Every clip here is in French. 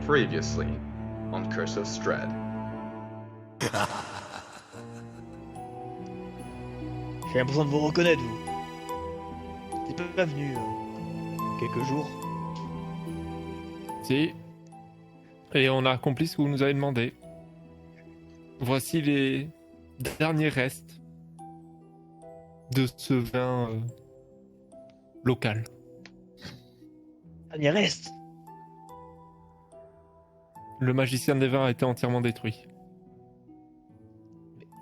Previously on Curse of Strahd. J'ai l'impression de vous reconnaître, vous. T'es pas venu quelques jours. Si. Et on a accompli ce que vous nous avez demandé. Voici les derniers restes de ce vin local. On y reste. Le magicien des vins a été entièrement détruit.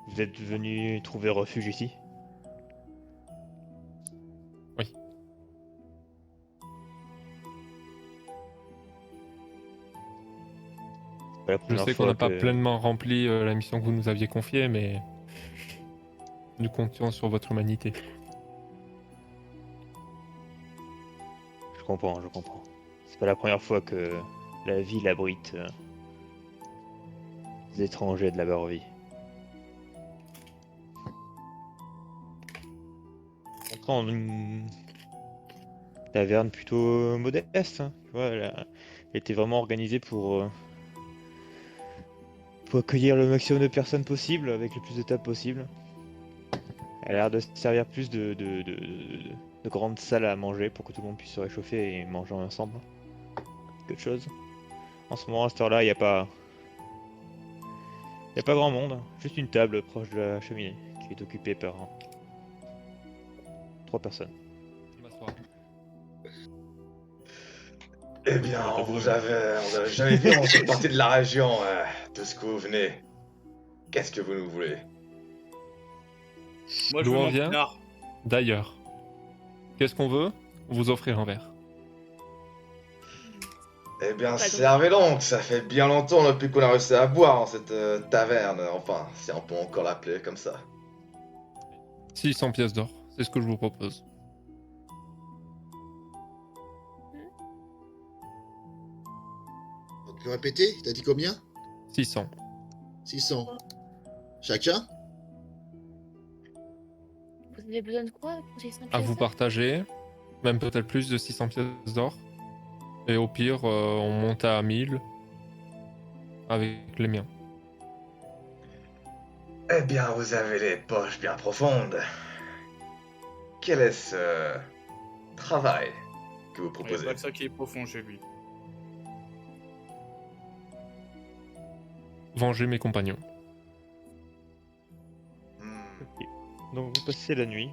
Vous êtes venu trouver refuge ici? Oui. C'est pas la Je première sais qu'on fois n'a pas que- pleinement rempli la mission que vous nous aviez confiée, mais nous comptions sur votre humanité. Je comprends. C'est pas la première fois que la ville abrite des étrangers de la vie. On prend une taverne plutôt modeste, hein. Tu vois, elle était vraiment organisée pour accueillir le maximum de personnes possible, avec le plus de tables possible. Elle a l'air de servir plus de grandes salles à manger pour que tout le monde puisse se réchauffer et manger ensemble. Quelque chose. En ce moment, à cette heure-là, il n'y a pas... Y a pas grand monde. Juste une table proche de la cheminée qui est occupée par 3 personnes. Eh bien, on vous avait jamais vu dans cette partie de la région, de ce que vous venez. Qu'est-ce que vous nous voulez? Moi, je D'où veux on mon vient pinard. D'ailleurs, qu'est-ce qu'on veut? Vous offrir un verre. Eh bien, Pas servez donc, ça fait bien longtemps depuis qu'on a réussi à boire dans cette taverne, enfin, si on peut encore l'appeler comme ça. 600 pièces d'or, c'est ce que je vous propose. On peut répéter? T'as dit combien? 600. 600. Chacun? Vous avez besoin de quoi pour ces 5 À vous partager, même peut-être plus de 600 pièces d'or. Et au pire, on monte à 1000 avec les miens. Eh bien, vous avez les poches bien profondes. Quel est ce travail que vous Il n'y a proposez? pas que ça qui est profond chez lui. Venger mes compagnons. Hmm. Donc vous passez la nuit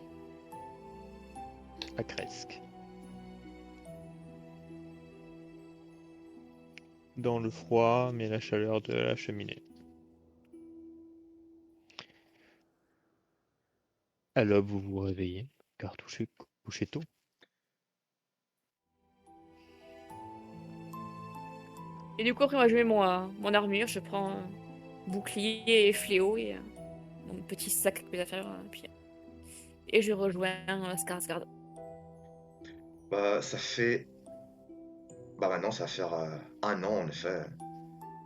à Kresk. Dans le froid, mais la chaleur de la cheminée. À l'aube, vous vous réveillez, car couché tôt. Et du coup, après, moi, je mets mon armure, je prends bouclier et fléau et mon petit sac avec mes affaires, et je rejoins Skarsgård. Bah, ça fait... Bah maintenant, ça va faire 1 an, en effet.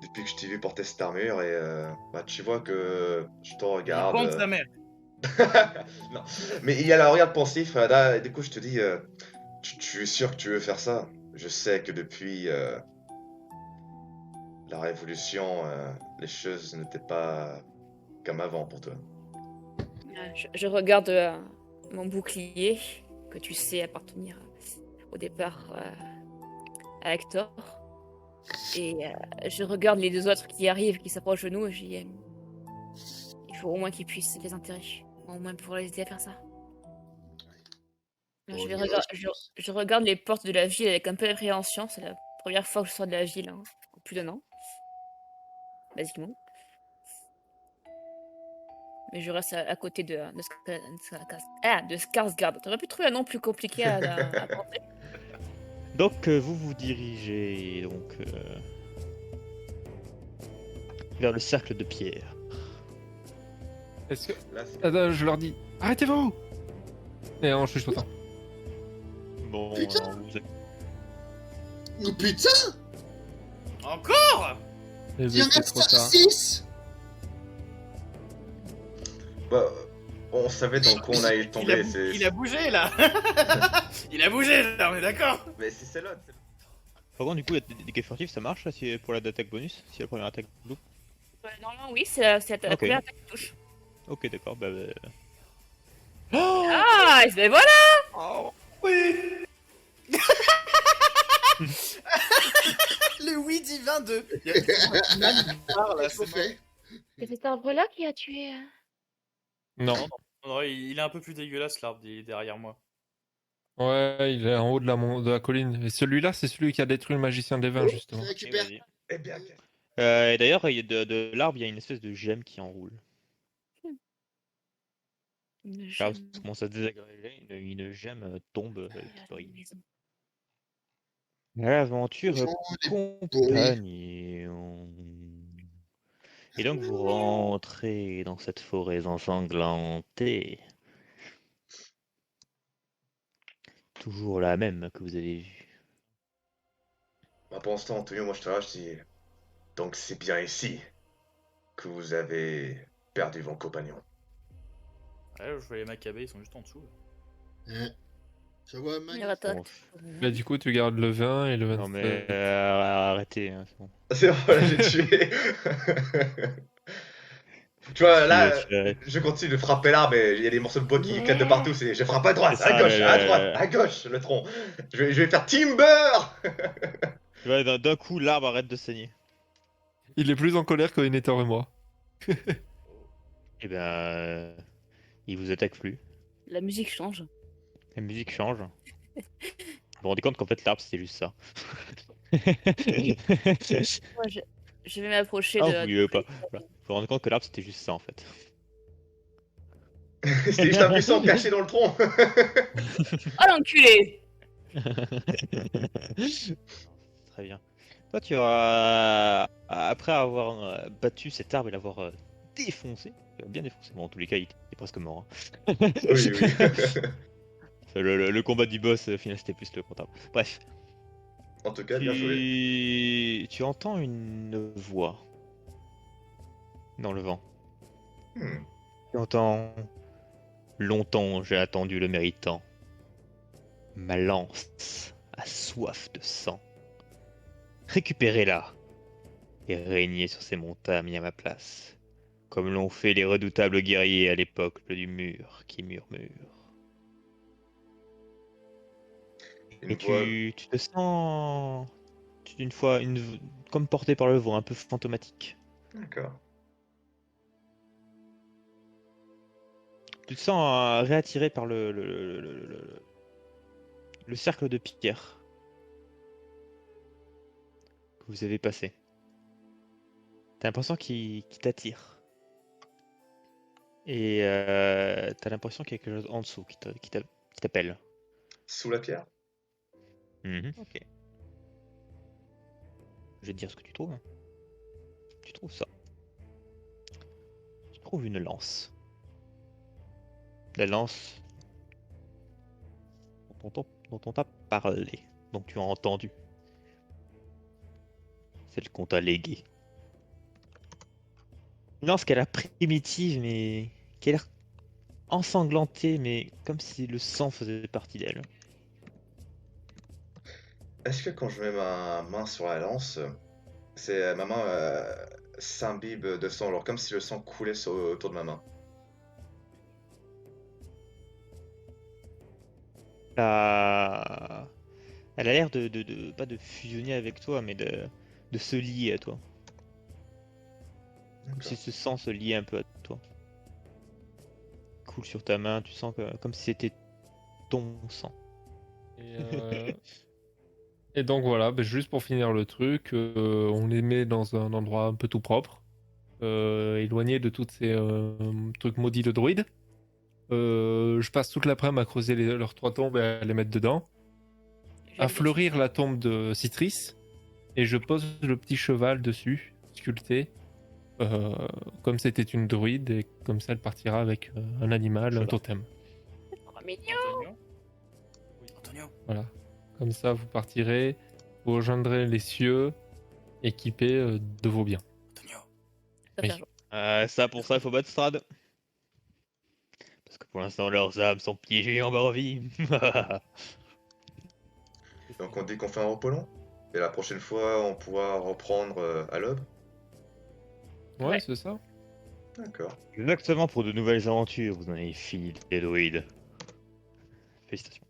Depuis que je t'ai vu porter cette armure et... Bah, tu vois que je te regarde... Bande sa mère. Non, mais il y a le regard pensif, là, et du coup, je te dis... tu es sûr que tu veux faire ça? Je sais que depuis... la Révolution, les choses n'étaient pas comme avant pour toi. Je regarde mon bouclier, que tu sais appartenir au départ à Hector. Et je regarde les 2 autres qui arrivent, qui s'approchent de nous, et je dis il faut au moins qu'ils puissent les enterrer. Au moins pour les aider à faire ça. Bon, Je regarde les portes de la ville avec un peu d'appréhension. C'est la première fois que je sors de la ville, hein, en plus d'1 an. Basiquement. Mais je reste à côté de Skarsgård. T'aurais pu trouver un nom plus compliqué à penser. Donc vous vous dirigez donc vers le cercle de pierre. Est-ce que... Là, c'est... Attends, je leur dis, arrêtez-vous! Et en chuchotant. Bon, Putain. alors vous Oh putain! Encore? Et Il y en c'est a trop tard. 6! Bah, on savait dans quoi on allait tomber, c'est... Il a bougé là. Il a bougé là, on est d'accord. Mais c'est l'autre. Par contre, du coup, la dégâts furtifs ça marche là, pour la d'attaque bonus, si la première attaque loupe. Normalement, oui, c'est la Ok. première attaque qui touche. Ok, d'accord, bah. Ah, et ben voilà. Oh, oui. Le oui divin de. Il y a effectivement un âme qui parle, là, Qu'est-ce qu'on c'est marrant. fait? C'est cet arbre-là qui a tué. Non. Non, il est un peu plus dégueulasse, l'arbre, il est derrière moi. Ouais, il est en haut de la colline. Et celui-là, c'est celui qui a détruit le magicien des vins, Je justement. récupère. Eh bien, Et d'ailleurs, de l'arbre, il y a une espèce de gemme qui enroule. L'arbre commence à se désagréger, une gemme tombe qui brille. L'aventure Pourri. compagnon. Et donc vous rentrez dans cette forêt ensanglantée. Toujours la même que vous avez vue. bah, pour l'instant, Antonio, moi je te lâche, je dis. Donc c'est bien ici que vous avez perdu vos compagnons. Ouais, je vois les macabées, ils sont juste en dessous. Hein. Ça va, Il Mag? attaque. Bah, du coup, tu gardes le 20 et le 27. Non mais arrêtez, hein, c'est bon. C'est bon, là j'ai tué. Tu vois, là, C'est je continue de frapper l'arbre et il y a des morceaux de bois qui éclatent de partout. Je frappe à droite, C'est à ça, gauche, à droite, à gauche, le tronc. Je vais faire Timber. tu vois, d'un coup l'arbre arrête de saigner. Il est plus en colère que Enetor et moi. Et ben, il vous attaque plus. La musique change. La musique change. Vous vous rendez compte qu'en fait l'arbre c'était juste ça. Moi, je vais m'approcher Ah, de. vous voulez pas. Voilà. Vous vous rendez compte que l'arbre c'était juste ça en fait. C'était juste un buisson caché dans le tronc. Oh l'enculé. Très bien. Toi, tu auras, après avoir battu cet arbre et l'avoir défoncé, bien défoncé, bon, en tous les cas, il est presque mort. Hein. Oui, oui. Le combat du boss, au final, c'était plus le comptable. Bref, En tout cas, bien joué. tu entends une voix dans le vent. Hmm. Tu entends longtemps j'ai attendu le méritant. Ma lance a soif de sang. Récupérez-la et régnez sur ces montagnes à ma place, comme l'ont fait les redoutables guerriers à l'époque du mur qui murmure. Une Et voix. tu te sens une fois comme porté par le vent, un peu fantomatique. D'accord. Tu te sens réattiré par le cercle de pierre que vous avez passé. T'as l'impression qu'il t'attire. Et t'as l'impression qu'il y a quelque chose en dessous qui t'appelle. Sous la pierre. Ok. Je vais te dire ce que tu trouves. Tu trouves ça. Tu trouves une lance. La lance dont on t'a parlé, dont tu as entendu. Celle qu'on t'a léguée. Une lance qui a l'air primitive, mais qui a l'air ensanglantée, mais comme si le sang faisait partie d'elle. Est-ce que quand je mets ma main sur la lance, c'est ma main s'imbibe de sang, alors comme si le sang coulait autour de ma main. La- Elle a l'air pas de fusionner avec toi, mais de se lier à toi. Comme si ce sang se liait un peu à toi. Coule sur ta main, tu sens comme si c'était ton sang. Et donc voilà, bah, juste pour finir le truc, on les met dans un endroit un peu tout propre, éloigné de tous ces trucs maudits de druides. Je passe toute l'après-midi à creuser leurs 3 tombes et à les mettre dedans, à fleurir la tombe de Citrus, et je pose le petit cheval dessus, sculpté, comme c'était une druide, et comme ça elle partira avec un animal, un Cheval. totem. Oh, mignon. Antonio Oui, Antonio. Voilà. Comme ça, vous partirez, vous rejoindrez les cieux, équipés de vos biens. Antonio. Ça Oui. fait un jour. Ça, pour ça, il faut battre Strad. Parce que pour l'instant, leurs âmes sont piégées en bas vie. Donc on dit qu'on fait un repos long. Et la prochaine fois, on pourra reprendre à l'aube. Ouais, Ouais. c'est ça. D'accord. Exactement, pour de nouvelles aventures, vous en avez fini, les druides. Félicitations.